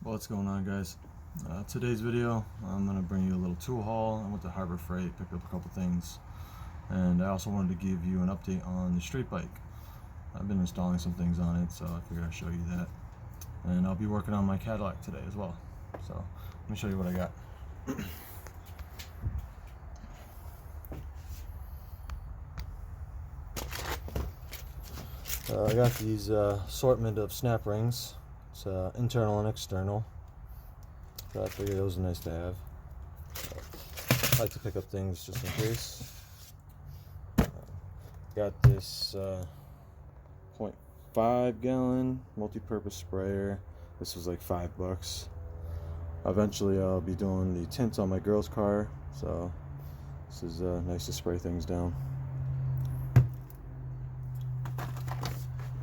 What's going on, guys? Today's video, I'm going to bring you a little tool haul. I went to Harbor Freight, picked up a couple things, and I also wanted to give you an update on the street bike. I've been installing some things on it, so I figured I'd show you that. And I'll be working on my Cadillac today as well. So let me show you what I got. I got these assortment of snap rings. It's internal and external. So I figured those are nice to have. I like to pick up things just in case. Got this 0.5 gallon multi-purpose sprayer. This was like $5. Eventually I'll be doing the tint on my girl's car, so this is nice to spray things down.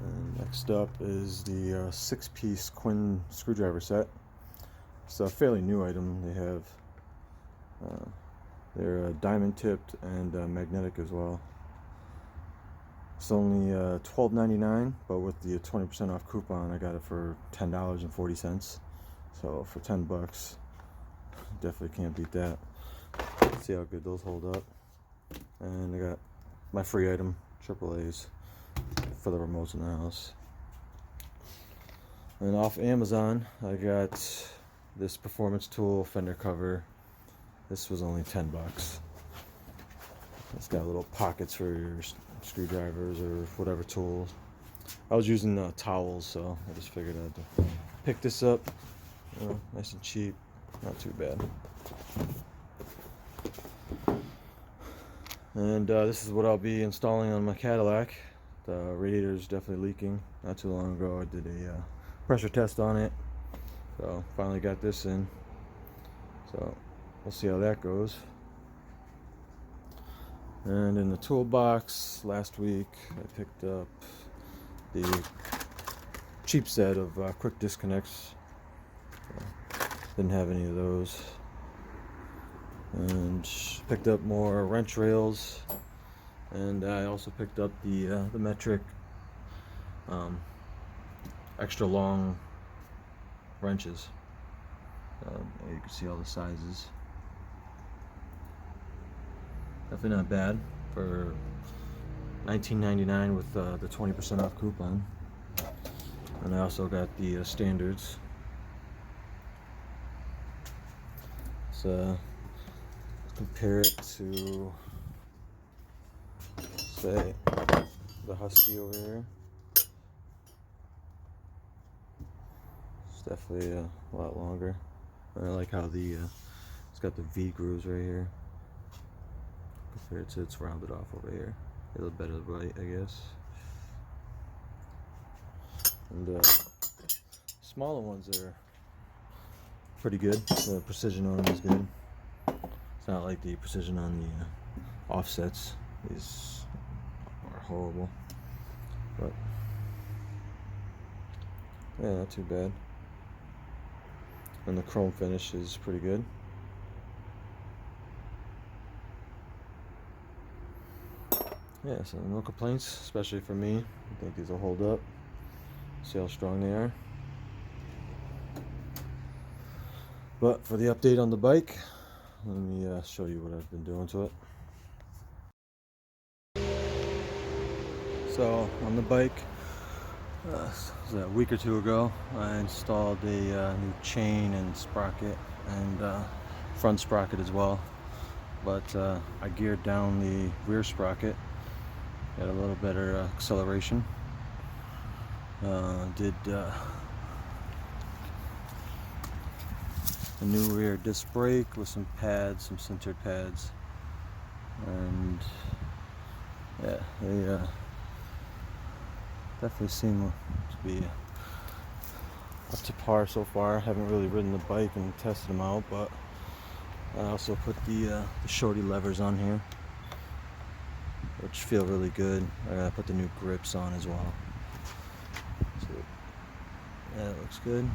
And next up is the 6-piece Quinn screwdriver set. It's a fairly new item. They have they're diamond tipped and magnetic as well. It's only $12.99, but with the 20% off coupon I got it for $10.40. So for $10, definitely can't beat that. Let's see how good those hold up. And I got my free item, AAA's, for the remotes in the house. And off Amazon I got this performance tool fender cover. This was only $10. It's got little pockets for your screwdrivers or whatever tools. I was using towels, so I just figured I'd pick this up. Nice and cheap, not too bad. And this is what I'll be installing on my Cadillac. The radiator is definitely leaking. Not too long ago I did a pressure test on it, so finally got this in. So we'll see how that goes. And in the toolbox, last week I picked up the cheap set of quick disconnects. Didn't have any of those. And picked up more wrench rails. And I also picked up the metric extra long wrenches. You can see all the sizes. Definitely not bad for $19.99 with the 20% off coupon. And I also got the standards. So compare it to, say, the Husky over here. It's definitely a lot longer. I like how it's got the V grooves right here compared to it's rounded off over here. A little better right, I guess. And smaller ones are pretty good. The precision on them is good. It's not like the precision on the offsets. These are horrible. But yeah, not too bad. And the chrome finish is pretty good. Yeah, so no complaints, especially for me. I think these will hold up. See how strong they are. But for the update on the bike, let me show you what I've been doing to it. So on the bike, a week or two ago, I installed a new chain and sprocket and front sprocket as well. But I geared down the rear sprocket, got a little better acceleration. Did a new rear disc brake with some pads, some sintered pads, and yeah, they definitely seem to be up to par so far. I haven't really ridden the bike and tested them out, but I also put the shorty levers on here, which feel really good. I put the new grips on as well. So yeah, it looks good.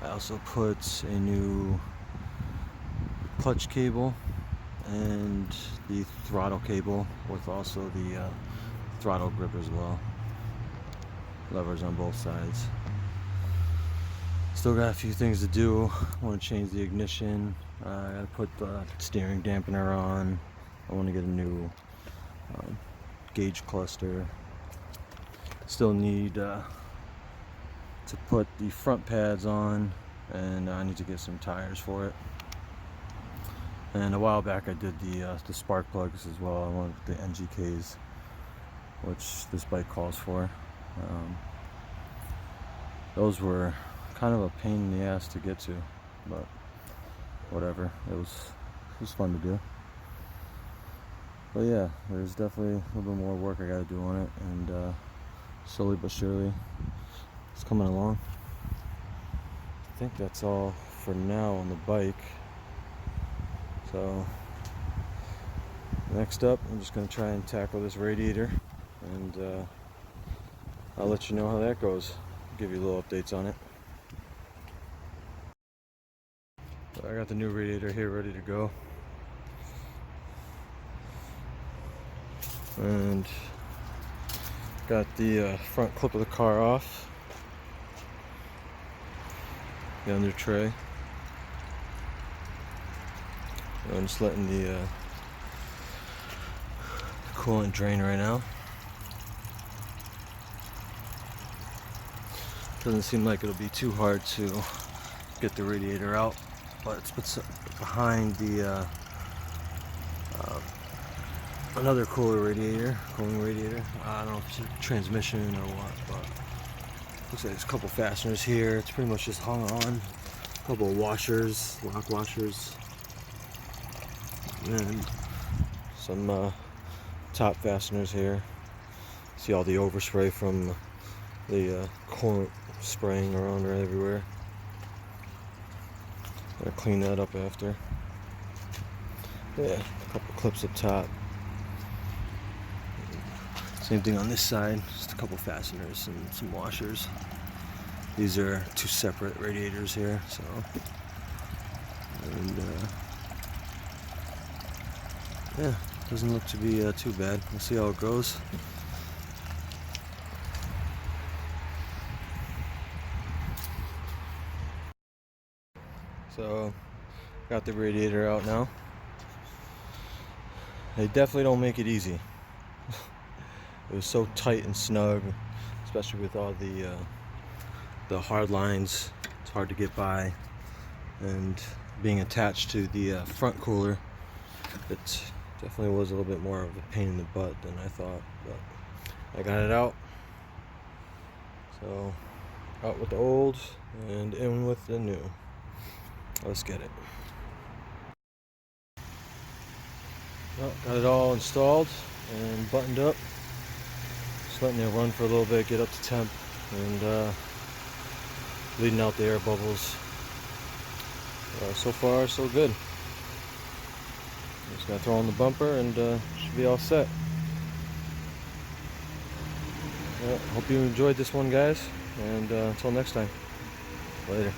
I also put a new clutch cable and the throttle cable with also the throttle grip as well. Levers on both sides. Still got a few things to do. I want to change the ignition. I gotta put the steering dampener on. I want to get a new gauge cluster. Still need to put the front pads on, and I need to get some tires for it. And a while back I did the spark plugs as well. I wanted the NGKs, which this bike calls for. Those were kind of a pain in the ass to get to, but whatever. It was fun to do. But yeah, there's definitely a little bit more work I gotta do on it, and slowly but surely it's coming along. I think that's all for now on the bike. So next up, I'm just gonna try and tackle this radiator, and I'll let you know how that goes. Give you little updates on it. So I got the new radiator here ready to go, and got the front clip of the car off, the under tray. I'm just letting the coolant drain right now. Doesn't seem like it'll be too hard to get the radiator out, but it's behind the another cooling radiator. I don't know if it's a transmission or what, but looks like there's a couple fasteners here. It's pretty much just hung on. A couple of washers, lock washers, and some top fasteners here. See all the overspray from the coolant spraying around right everywhere. Gotta clean that up after. Yeah, a couple clips up top. Same thing on this side, just a couple fasteners and some washers. These are two separate radiators here, so. And yeah, doesn't look to be too bad. We'll see how it goes. So, got the radiator out now. They definitely don't make it easy. It was so tight and snug, especially with all the hard lines. It's hard to get by, and being attached to the front cooler, it definitely was a little bit more of a pain in the butt than I thought. But I got it out. So, out with the old and in with the new. Let's get it. Well, got it all installed and buttoned up. Just letting it run for a little bit, get up to temp, and bleeding out the air bubbles. So far, so good. Just gotta throw on the bumper and should be all set. Well, hope you enjoyed this one, guys, and until next time, later.